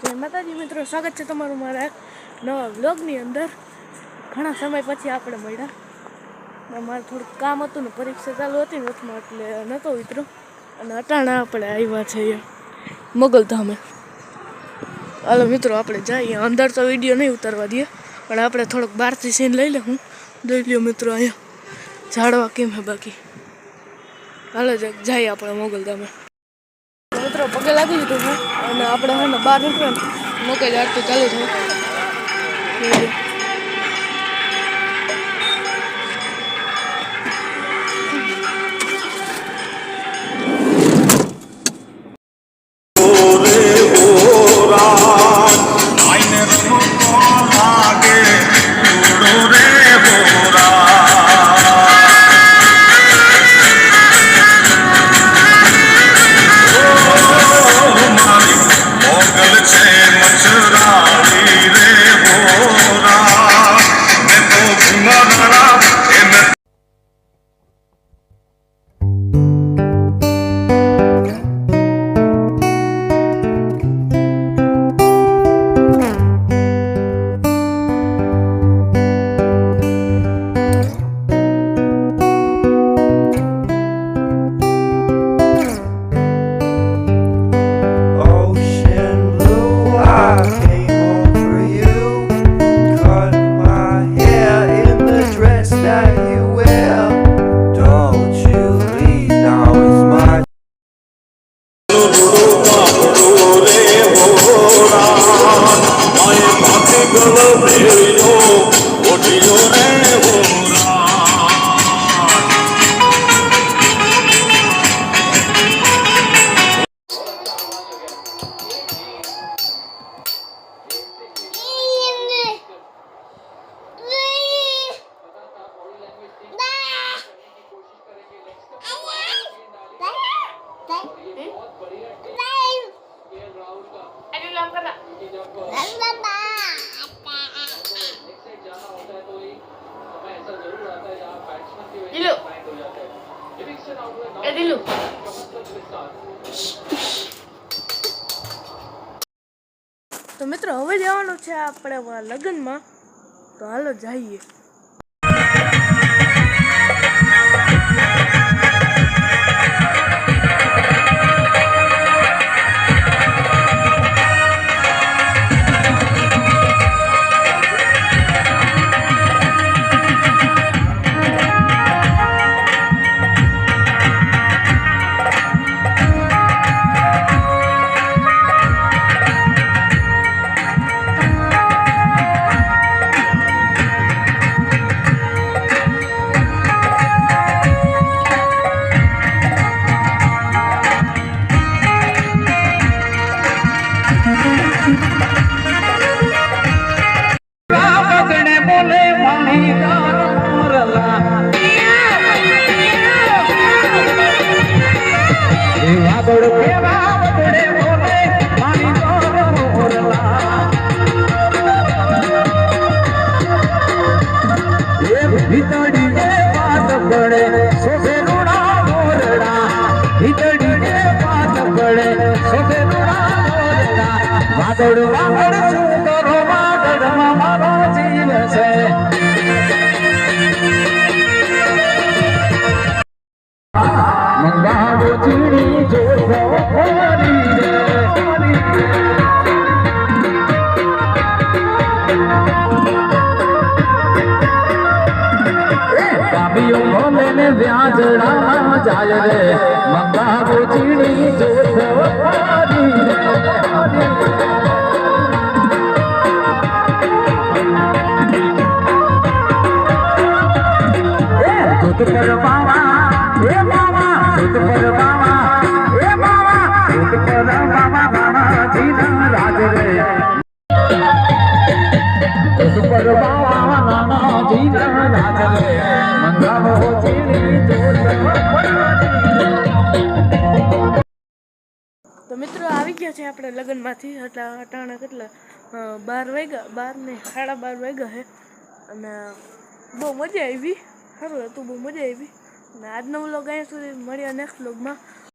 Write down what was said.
જય માતાજી મિત્રો, સ્વાગત છે તમારું મારા નવા વ્લોગની અંદર. ઘણા સમય પછી આપણે મળ્યા. મારે થોડુંક કામ હતું ને પરીક્ષા ચાલુ હતી ને એટલે નહોતો ઉતરો. અને અટાણા આપણે આવ્યા છીએ મોગલધામે. હાલો મિત્રો આપણે જઈએ. અંદર તો વિડીયો નહીં ઉતારવા દઈએ, પણ આપણે થોડોક બહારથી સીન લઈ લે. હું જોઈ લ્યો મિત્રો, અહીંયા ઝાડવા કેમ હે બાકી. હાલો જઈએ આપણે મોગલધામે. મિત્રો પગે લાગી દીધું છે અને આપણે હે ને બહાર નીકળે ને મોકે આરતી ચાલુ છે. તો મિત્રો હવે જવાનું છે આપણે લગ્નમાં, તો હાલો જઈએ. તો મિત્રો આવી ગયા છે આપણે લગ્નમાંથી. અટાણા કેટલા 12 વાગ્યા, 12 ને 12:30 વાગ્યા છે. અને બહુ મજા આવી, સારું હતું, બહુ મજા આવી. અને આજનો વ્લોગ અહીંયા સુધી, મળ્યા નેક્સ્ટ વ્લોગમાં.